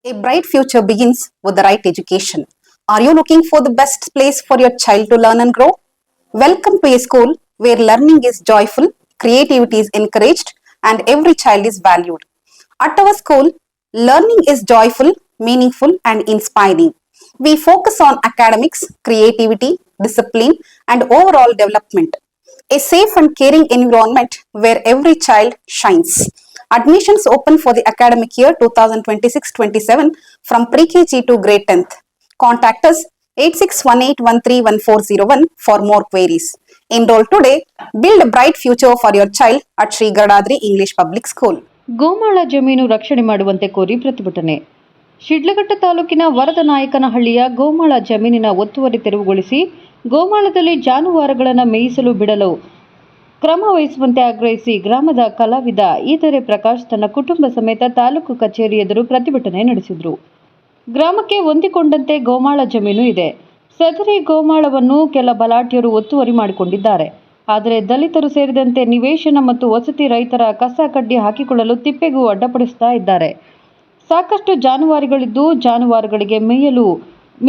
A bright future begins with the right education. Are you looking for the best place for your child to learn and grow? Welcome to a school where learning is joyful, creativity is encouraged, and every child is valued. At our school, learning is joyful, meaningful, and inspiring. We focus on academics, creativity, discipline, and overall development. A safe and caring environment where every child shines. Admissions open for the academic year 2026-27 from pre-KG to grade 10th. Contact us 8618131401 for more queries. Enroll today, build a bright future for your child at Sri Gadadri English Public School. ಗೋಮಾಳ ಜಮೀನು ರಕ್ಷಣೆ ಮಾಡುವಂತೆ ಕೋರಿ ಪ್ರತಿಭಟನೆ. ಶಿಡ್ಲಘಟ್ಟ ತಾಲೂಕಿನ ವರದನಾಯಕನಹಳ್ಳಿಯ ಗೋಮಾಳ ಜಮೀನಿನ ಒತ್ತುವರಿ ತೆರವುಗೊಳಿಸಿ ಗೋಮಾಳದಲ್ಲಿ ಜಾನುವಾರುಗಳನ್ನು ಮೇಯಿಸಲು ಬಿಡಲು ಕ್ರಮ ವಹಿಸುವಂತೆ ಆಗ್ರಹಿಸಿ ಗ್ರಾಮದ ಕಲಾವಿದ ಈದರೆ ಪ್ರಕಾಶ್ ತನ್ನ ಕುಟುಂಬ ಸಮೇತ ತಾಲೂಕು ಕಚೇರಿ ಎದುರು ಪ್ರತಿಭಟನೆ ನಡೆಸಿದರು. ಗ್ರಾಮಕ್ಕೆ ಹೊಂದಿಕೊಂಡಂತೆ ಗೋಮಾಳ ಜಮೀನು ಇದೆ. ಸದರಿ ಗೋಮಾಳವನ್ನು ಕೆಲ ಬಲಾಢ್ಯರು ಒತ್ತುವರಿ ಮಾಡಿಕೊಂಡಿದ್ದಾರೆ. ಆದರೆ ದಲಿತರು ಸೇರಿದಂತೆ ನಿವೇಶನ ಮತ್ತು ವಸತಿ ರೈತರ ಕಸ ಕಡ್ಡಿ ಹಾಕಿಕೊಳ್ಳಲು ತಿಪ್ಪೆಗೂ ಅಡ್ಡಪಡಿಸುತ್ತಾ ಇದ್ದಾರೆ. ಸಾಕಷ್ಟು ಜಾನುವಾರುಗಳಿದ್ದು ಜಾನುವಾರುಗಳಿಗೆ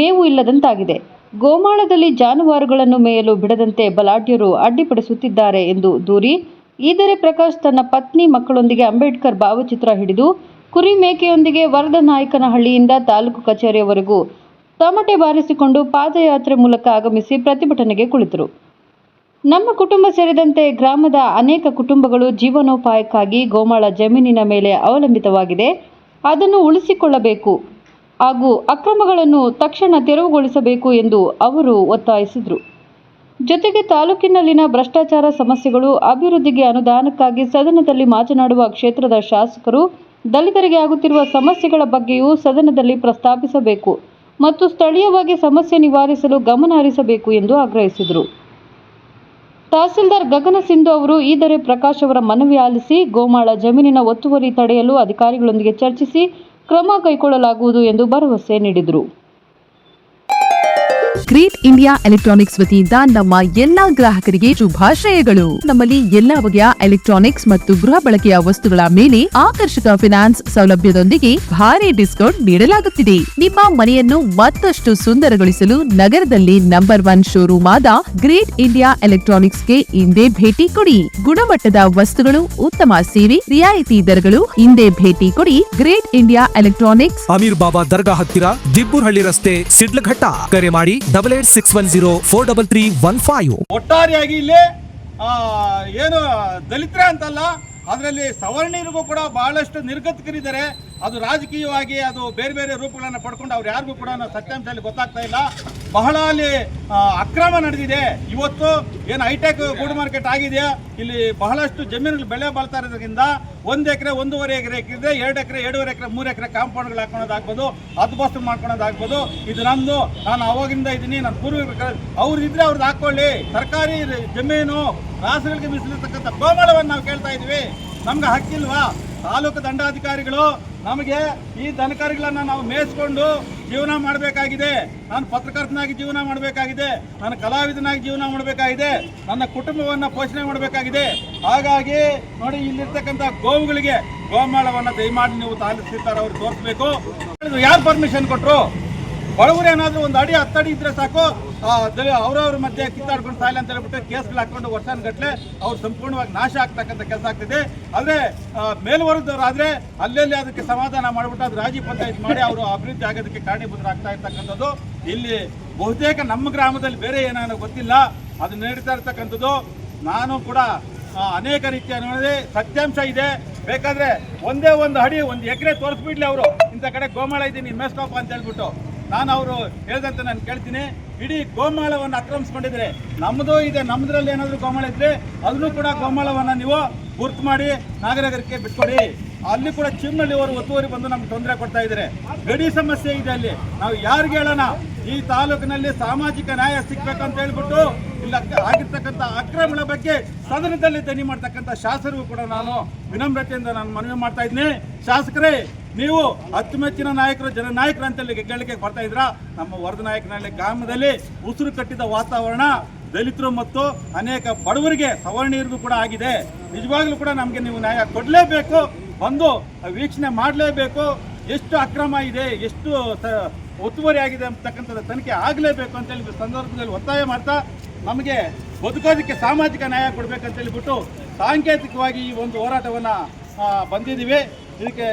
ಮೇವು ಇಲ್ಲದಂತಾಗಿದೆ. ಗೋಮಾಳದಲ್ಲಿ ಜಾನುವಾರುಗಳನ್ನು ಮೇಯಲು ಬಿಡದಂತೆ ಬಲಾಢ್ಯರು ಅಡ್ಡಿಪಡಿಸುತ್ತಿದ್ದಾರೆ ಎಂದು ದೂರಿ ಈದರೆ ಪ್ರಕಾಶ್ ತನ್ನ ಪತ್ನಿ ಮಕ್ಕಳೊಂದಿಗೆ ಅಂಬೇಡ್ಕರ್ ಭಾವಚಿತ್ರ ಹಿಡಿದು ಕುರಿ ಮೇಕೆಯೊಂದಿಗೆ ವರದನಾಯಕನಹಳ್ಳಿಯಿಂದ ತಾಲೂಕು ಕಚೇರಿಯವರೆಗೂ ತಮಟೆ ಬಾರಿಸಿಕೊಂಡು ಪಾದಯಾತ್ರೆ ಮೂಲಕ ಆಗಮಿಸಿ ಪ್ರತಿಭಟನೆಗೆ ಕುಳಿತರು. ನಮ್ಮ ಕುಟುಂಬ ಸೇರಿದಂತೆ ಗ್ರಾಮದ ಅನೇಕ ಕುಟುಂಬಗಳು ಜೀವನೋಪಾಯಕ್ಕಾಗಿ ಗೋಮಾಳ ಜಮೀನಿನ ಮೇಲೆ ಅವಲಂಬಿತವಾಗಿದೆ. ಅದನ್ನು ಉಳಿಸಿಕೊಳ್ಳಬೇಕು ಹಾಗೂ ಅಕ್ರಮಗಳನ್ನು ತಕ್ಷಣ ತೆರವುಗೊಳಿಸಬೇಕು ಎಂದು ಅವರು ಒತ್ತಾಯಿಸಿದರು. ಜೊತೆಗೆ ತಾಲೂಕಿನಲ್ಲಿನ ಭ್ರಷ್ಟಾಚಾರ ಸಮಸ್ಯೆಗಳು, ಅಭಿವೃದ್ಧಿಗೆ ಅನುದಾನಕ್ಕಾಗಿ ಸದನದಲ್ಲಿ ಮಾತನಾಡುವ ಕ್ಷೇತ್ರದ ಶಾಸಕರು ದಲಿತರಿಗೆ ಆಗುತ್ತಿರುವ ಸಮಸ್ಯೆಗಳ ಬಗ್ಗೆಯೂ ಸದನದಲ್ಲಿ ಪ್ರಸ್ತಾಪಿಸಬೇಕು ಮತ್ತು ಸ್ಥಳೀಯವಾಗಿ ಸಮಸ್ಯೆ ನಿವಾರಿಸಲು ಗಮನ ಹರಿಸಬೇಕು ಎಂದು ಆಗ್ರಹಿಸಿದರು. ತಹಸೀಲ್ದಾರ್ ಗಗನ ಸಿಂಧು ಅವರು ಈದರೆ ಪ್ರಕಾಶ್ ಅವರ ಮನವಿ ಆಲಿಸಿ ಗೋಮಾಳ ಜಮೀನಿನ ಒತ್ತುವರಿ ತಡೆಯಲು ಅಧಿಕಾರಿಗಳೊಂದಿಗೆ ಚರ್ಚಿಸಿ ಕ್ರಮ ಕೈಗೊಳ್ಳಲಾಗುವುದು ಎಂದು ಭರವಸೆ ನೀಡಿದರು. ಗ್ರೇಟ್ ಇಂಡಿಯಾ ಎಲೆಕ್ಟ್ರಾನಿಕ್ಸ್ ವತಿಯಿಂದ ನಮ್ಮ ಎಲ್ಲಾ ಗ್ರಾಹಕರಿಗೆ ಶುಭಾಶಯಗಳು. ನಮ್ಮಲ್ಲಿ ಎಲ್ಲಾ ಬಗೆಯ ಎಲೆಕ್ಟ್ರಾನಿಕ್ಸ್ ಮತ್ತು ಗೃಹ ಬಳಕೆಯ ವಸ್ತುಗಳ ಮೇಲೆ ಆಕರ್ಷಕ ಫಿನಾನ್ಸ್ ಸೌಲಭ್ಯದೊಂದಿಗೆ ಭಾರಿ ಡಿಸ್ಕೌಂಟ್ ನೀಡಲಾಗುತ್ತಿದೆ. ನಿಮ್ಮ ಮನೆಯನ್ನು ಮತ್ತಷ್ಟು ಸುಂದರಗೊಳಿಸಲು ನಗರದಲ್ಲಿ ನಂಬರ್ 1 ಶೋರೂಮ್ ಆದ ಗ್ರೇಟ್ ಇಂಡಿಯಾ ಎಲೆಕ್ಟ್ರಾನಿಕ್ಸ್ಗೆ ಇಂದೇ ಭೇಟಿ ಕೊಡಿ. ಗುಣಮಟ್ಟದ ವಸ್ತುಗಳು, ಉತ್ತಮ ಸೇವೆ, ರಿಯಾಯಿತಿ ದರಗಳು. ಇಂದೇ ಭೇಟಿ ಕೊಡಿ. ಗ್ರೇಟ್ ಇಂಡಿಯಾ ಎಲೆಕ್ಟ್ರಾನಿಕ್ಸ್, ಅಮೀರ್ ಬಾಬಾ ದರ್ಗಾ ಹತ್ತಿರ, ದಿಬ್ಬೂರ್ಹಳ್ಳಿ ರಸ್ತೆ, ಶಿಡ್ಲಘಟ್ಟ. ಕರೆ ಮಾಡಿ 8861043315. ಒಟ್ಟಾರೆಯಾಗಿ ಇಲ್ಲಿ ಏನು ದಲಿತರ ಅಂತಲ್ಲ, ಅದರಲ್ಲಿ ಸವರ್ಣೀಯರಿಗೂ ಕೂಡ ಬಹಳಷ್ಟು ನಿರ್ಗತಿಕರಿದ್ದಾರೆ. ಅದು ರಾಜಕೀಯವಾಗಿ ಅದು ಬೇರೆ ಬೇರೆ ರೂಪಗಳನ್ನು ಪಡ್ಕೊಂಡು ಅವ್ರು ಯಾರಿಗೂ ಕೂಡ ಸತ್ಯಾಂಶದಲ್ಲಿ ಗೊತ್ತಾಗ್ತಾ ಇಲ್ಲ. ಬಹಳ ಅಲ್ಲಿ ಅಕ್ರಮ ನಡೆದಿದೆ. ಇವತ್ತು ಏನು ಹೈಟೆಕ್ ಗೂಡ್ ಮಾರ್ಕೆಟ್ ಆಗಿದೆಯಾ, ಇಲ್ಲಿ ಬಹಳಷ್ಟು ಜಮೀನುಗಳು ಬೆಳೆ ಬಾಳ್ತಾ ಇರೋದ್ರಿಂದ 1 ಎಕರೆ 1.5 ಎಕರೆ ಇದ್ರೆ 2 ಎಕರೆ 2.5 ಎಕರೆ 3 ಎಕರೆ ಕಾಂಪೌಂಡ್ಗಳು ಹಾಕೊಳ್ಳೋದಾಗ್ಬೋದು, ಹದ್ಬಸ್ತು ಮಾಡ್ಕೊಳ್ಳೋದಾಗ್ಬೋದು. ಇದು ನಮ್ಮದು, ನಾನು ಅವಾಗಿಂದ ಇದ್ದೀನಿ, ನನ್ನ ಪೂರ್ವಿಕರು ಅವ್ರು ಇದ್ರೆ ಅವ್ರದ್ದು ಹಾಕೊಳ್ಳಿ. ಸರ್ಕಾರಿ ಜಮೀನು ರಾಸುಗಳಿಗೆ ಮೀಸಲಿರ್ತಕ್ಕಂಥ ಗೋಮಾಳವನ್ನು ನಾವು ಕೇಳ್ತಾ ಇದ್ವಿ. ನಮ್ಗೆ ಹಕ್ಕಿಲ್ವಾ? ತಾಲೂಕು ದಂಡಾಧಿಕಾರಿಗಳು ನಮಗೆ ಈ ದನಕರುಗಳನ್ನು ನಾವು ಮೇಯಿಸ್ಕೊಂಡು ಜೀವನ ಮಾಡಬೇಕಾಗಿದೆ. ನಾನು ಪತ್ರಕರ್ತನಾಗಿ ಜೀವನ ಮಾಡಬೇಕಾಗಿದೆ, ನಾನು ಕಲಾವಿದನಾಗಿ ಜೀವನ ಮಾಡಬೇಕಾಗಿದೆ, ನನ್ನ ಕುಟುಂಬವನ್ನು ಪೋಷಣೆ ಮಾಡಬೇಕಾಗಿದೆ. ಹಾಗಾಗಿ ನೋಡಿ, ಇಲ್ಲಿರ್ತಕ್ಕಂಥ ಗೋವುಗಳಿಗೆ ಗೋಮಾಳವನ್ನು ದಯಮಾಡಿ ನೀವು ತಾಲೂಕಿರ್ತಾರ ಅವ್ರು ತೋರಿಸ್ಬೇಕು. ಯಾರು ಪರ್ಮಿಷನ್ ಕೊಟ್ಟರು? ಬಡವರು ಏನಾದರೂ 1 ಅಡಿ 10 ಅಡಿ ಇದ್ರೆ ಸಾಕು, ಅವ್ರವ್ರ ಮಧ್ಯೆ ಕಿತ್ತಾಡ್ಕೊಂಡು ಸಾಯಿಲ್ಲ ಅಂತ ಹೇಳ್ಬಿಟ್ಟು ಕೇಸ್ಗಳು ಹಾಕೊಂಡು ವರ್ಷಾನುಗಟ್ಟಲೆ ಅವ್ರು ಸಂಪೂರ್ಣವಾಗಿ ನಾಶ ಆಗ್ತಕ್ಕಂಥ ಕೆಲಸ ಆಗ್ತಿದೆ. ಆದರೆ ಮೇಲ್ವರ್ಗದವ್ರು ಆದರೆ ಅಲ್ಲೆಲ್ಲಿ ಅದಕ್ಕೆ ಸಮಾಧಾನ ಮಾಡಿಬಿಟ್ಟು ಅದು ರಾಜಿ ಪಂಚಾಯತ್ ಮಾಡಿ ಅವರು ಅಭಿವೃದ್ಧಿ ಆಗೋದಕ್ಕೆ ಕಾರಣೀಭೂತರಾಗ್ತಾ ಇರ್ತಕ್ಕಂಥದ್ದು. ಇಲ್ಲಿ ಬಹುತೇಕ ನಮ್ಮ ಗ್ರಾಮದಲ್ಲಿ ಬೇರೆ ಏನಾದ್ರು ಗೊತ್ತಿಲ್ಲ, ಅದು ನಡೀತಾ ಇರ್ತಕ್ಕಂಥದ್ದು. ನಾನು ಕೂಡ ಅನೇಕ ರೀತಿಯ ನೋಡಿದೆ, ಸತ್ಯಾಂಶ ಇದೆ. ಬೇಕಾದ್ರೆ ಒಂದೇ 1 ಅಡಿ 1 ಎಕರೆ ತೋರಿಸ್ಬಿಡ್ಲಿ ಅವರು, ಇಂಥ ಕಡೆ ಗೋಮಾಳ ಇದ್ದೀನಿ ಮೇಸ್ಕೋಪ ಅಂತ ಹೇಳ್ಬಿಟ್ಟು. ನಾನು ಅವರು ಹೇಳ್ದಂತೆ ನಾನು ಕೇಳ್ತೀನಿ, ಇಡೀ ಗೋಮಾಳವನ್ನು ಆಕ್ರಮಿಸ್ಕೊಂಡಿದ್ರೆ ನಮ್ಮದು ಇದೆ, ನಮ್ಮದ್ರಲ್ಲಿ ಏನಾದರೂ ಗೋಮಾಳ ಇದ್ರೆ ಅದನ್ನು ಕೂಡ ಗೋಮಾಳವನ್ನು ನೀವು ಗುರ್ತು ಮಾಡಿ ನಾಗರಿಕರಿಗೆ ಬಿಟ್ಕೊಡಿ. ಅಲ್ಲಿ ಕೂಡ ಚಿಮ್ನಳ್ಳಿ ಅವರು ಒತ್ತುವರಿ ಬಂದು ನಮ್ಗೆ ತೊಂದರೆ ಕೊಡ್ತಾ ಇದ್ದಾರೆ. ಗಡಿ ಸಮಸ್ಯೆ ಇದೆ ಅಲ್ಲಿ. ನಾವು ಯಾರಿಗೆ ಹೇಳೋಣ? ಈ ತಾಲೂಕಿನಲ್ಲಿ ಸಾಮಾಜಿಕ ನ್ಯಾಯ ಸಿಗ್ಬೇಕಂತ ಹೇಳ್ಬಿಟ್ಟು ಇಲ್ಲ ಆಗಿರ್ತಕ್ಕಂಥ ಅಕ್ರಮಗಳ ಬಗ್ಗೆ ಸದನದಲ್ಲಿ ದನಿ ಮಾಡ್ತಕ್ಕಂಥ ಶಾಸಕರಿಗೂ ಕೂಡ ನಾನು ವಿನಮ್ರತೆಯಿಂದ ನಾನು ಮನವಿ ಮಾಡ್ತಾ ಇದ್ದೀನಿ. ಶಾಸಕರೇ, ನೀವು ಅಚ್ಚುಮೆಚ್ಚಿನ ನಾಯಕರು, ಜನನಾಯಕರು ಅಂತೇಳಿ ಹೇಳಲಿಕ್ಕೆ ಬರ್ತಾ ಇದ್ರ. ನಮ್ಮ ವರದನಾಯಕನಹಳ್ಳಿ ಗ್ರಾಮದಲ್ಲಿ ಉಸಿರು ಕಟ್ಟಿದ ವಾತಾವರಣ ದಲಿತರು ಮತ್ತು ಅನೇಕ ಬಡವರಿಗೆ, ಸವರ್ಣೀಯರಿಗೂ ಕೂಡ ಆಗಿದೆ. ನಿಜವಾಗ್ಲೂ ಕೂಡ ನಮಗೆ ನೀವು ನ್ಯಾಯ ಕೊಡಲೇಬೇಕು, ಬಂದು ವೀಕ್ಷಣೆ ಮಾಡಲೇಬೇಕು. ಎಷ್ಟು ಅಕ್ರಮ ಇದೆ, ಎಷ್ಟು ಒತ್ತುವರಿ ಆಗಿದೆ ಅಂತಕ್ಕಂಥದ್ದು ತನಿಖೆ ಆಗಲೇಬೇಕು ಅಂತೇಳಿ ಈ ಸಂದರ್ಭದಲ್ಲಿ ಒತ್ತಾಯ ಮಾಡ್ತಾ ನಮಗೆ ಬದುಕೋದಕ್ಕೆ ಸಾಮಾಜಿಕ ನ್ಯಾಯ ಕೊಡಬೇಕಂತೇಳಿಬಿಟ್ಟು ಸಾಂಕೇತಿಕವಾಗಿ ಈ ಒಂದು ಹೋರಾಟವನ್ನು ಬಂದಿದ್ದೀವಿ. ಇದಕ್ಕೆ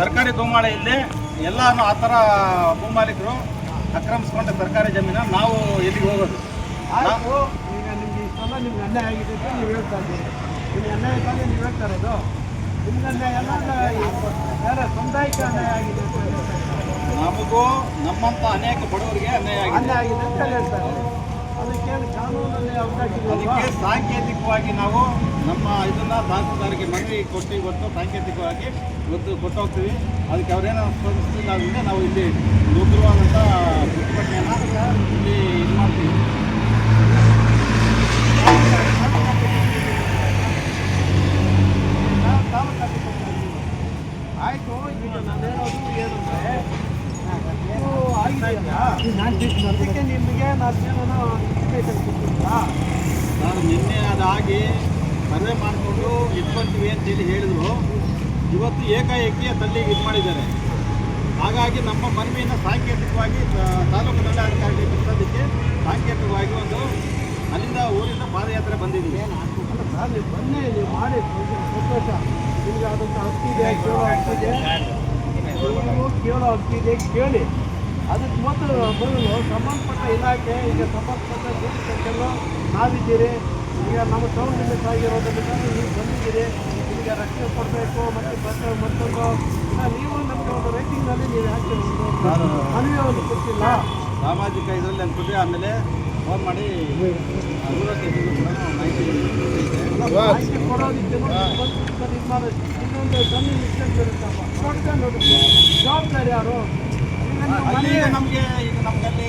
ಸರ್ಕಾರಿ ಗೋಮಾಳ ಇಲ್ಲದೆ ಎಲ್ಲನೂ ಆ ಥರ ಭೂಮಾಲೀಕರು ಆಕ್ರಮಿಸ್ಕೊಂಡ ಸರ್ಕಾರಿ ಜಮೀನು ನಾವು ಎಲ್ಲಿಗೆ ಹೋಗೋದು? ಆಯಿತು, ಈಗ ನಿಮ್ಗೆ ಇಷ್ಟೆಲ್ಲ ನಿಮ್ಗೆ ಅನ್ಯಾಯ ಆಗಿದೆ ಅಂತ ನೀವು ಹೇಳ್ತಾ ಇದ್ದೀರಿ. ನಿಮ್ಗೆ ಅನ್ಯಾಯ ತಾನೇ ನೀವು ಹೇಳ್ತಾ ಇರೋದು. ನಿಮ್ಗೆ ಅನ್ಯಾಯ ಎಲ್ಲ ಬೇರೆ ಸಮುದಾಯಕ್ಕೆ ಅನ್ಯಾಯ ಆಗಿದೆ ಅಂತ ಹೇಳ್ತಾ ಇದ್ದಾರೆ. ನಮಗೂ ನಮ್ಮಂಥ ಅನೇಕ ಬಡವರಿಗೆ ಅನ್ಯಾಯ ಅನ್ಯಾಯ ಆಗಿದೆ. ಆಗಿದೆ ಅಂತ ಹೇಳ್ತಾರೆ. ಅದಕ್ಕೆ ಕಾನೂನಲ್ಲಿ ಅವಕಾಶ ಅದಕ್ಕೆ ಸಾಂಕೇತಿಕವಾಗಿ ನಾವು ನಮ್ಮ ಇದನ್ನು ತಹಸೀಲ್ದಾರ್ಗೆ ಮನವಿ ಕೊಟ್ಟು ಇವತ್ತು ಸಾಂಕೇತಿಕವಾಗಿ ಇವತ್ತು ಕೊಟ್ಟು ಹೋಗ್ತೀವಿ. ಅದಕ್ಕೆ ಅವರೇನೋ ಸ್ಪಂದಿಸಲಿಲ್ಲ ಅಂದರೆ ನಾವು ಇಲ್ಲಿ ಉಗ್ರವಾದಂಥ ಪ್ರತಿಭಟನೆಯನ್ನು ಇಲ್ಲಿ ಇದು ಮಾಡ್ತೀವಿ. ಆಯಿತು, ಈಗ ನಾನು ಹೇಳೋದು ಏನಂದರೆ ಆಗಿದೆಯಲ್ಲ, ಅದಕ್ಕೆ ನಿಮಗೆ ನಾವೇನೋ ಇನ್ಫಾರ್ಮೇಷನ್ ಕೊಟ್ಟಿಲ್ಲ. ನಾನು ನಿನ್ನೆ ಅದಾಗಿ ಸರ್ವೆ ಮಾಡಿಕೊಂಡು ಇಟ್ಕೊಳ್ತೀವಿ ಅಂತೇಳಿ ಹೇಳಿದ್ರು. ಇವತ್ತು ಏಕಾಏಕಿ ತಲ್ಲಿಗೆ ಇದು ಮಾಡಿದ್ದಾರೆ. ಹಾಗಾಗಿ ನಮ್ಮ ಮನವಿಯನ್ನು ಸಾಂಕೇತಿಕವಾಗಿ ತಾಲೂಕು ದಂಡಾಧಿಕಾರಿಗೆ ಕೊಟ್ಟೋದಕ್ಕೆ ಸಾಂಕೇತಿಕವಾಗಿ ಒಂದು ಅಲ್ಲಿಂದ ಊರಿಂದ ಪಾದಯಾತ್ರೆ ಬಂದಿದ್ದೀವಿ. ನೀವು ಬನ್ನಿ, ನೀವು ಮಾಡಿ ಸಂತೋಷ. ನಿಮಗೆ ಅದೊಂದು ಹಕ್ಕಿದೆ, ಕೇಳೋ ಹಕ್ಕಿದೆ, ನೀವು ಕೇಳೋ ಹಕ್ಕಿದೆ, ಕೇಳಿ. ಅದಕ್ಕೆ ಮೊದಲು ಬರಲು ಸಂಬಂಧಪಟ್ಟ ಇಲಾಖೆ, ಈಗ ಸಂಬಂಧಪಟ್ಟ ಜನರು ನಾವಿದ್ದೀರಿ. ಈಗ ನಮ್ಮ ಟೌನ್ ಲಿಮಿಟ್ ಆಗಿರೋದ್ರಿಂದ ನೀವು ಬಂದಿದ್ದೀರಿ. ನಿಮಗೆ ರಕ್ಷಣೆ ಕೊಡಬೇಕು ಮತ್ತು ಮತ್ತೊಂದು ನೀವು ನಮಗೆ ಒಂದು ರೈಟಿಂಗ್ನಲ್ಲಿ ನೀವು ಯಾಕೆ ಒಂದು ಮನವಿಯನ್ನು ಕೊಟ್ಟಿಲ್ಲ? ಸಾಮಾಜಿಕ ಇದರಲ್ಲಿ ಅನ್ಕೊಟ್ಟು ಆಮೇಲೆ ಫೋನ್ ಮಾಡಿ ಮಾಹಿತಿ ಕೊಡೋದಕ್ಕೆ ಇದು ಮಾಡಿ ಇನ್ನೊಂದು ಸಣ್ಣ ಮಿಸ್ಟೇಕ್ ಇರುತ್ತಪ್ಪ, ನೋಡ್ಕೊಂಡು ಜವಾಬ್ದಾರಿ ಯಾರು? ಅಲ್ಲಿ ನಮಗೆ ಈಗ ನಮಗಲ್ಲಿ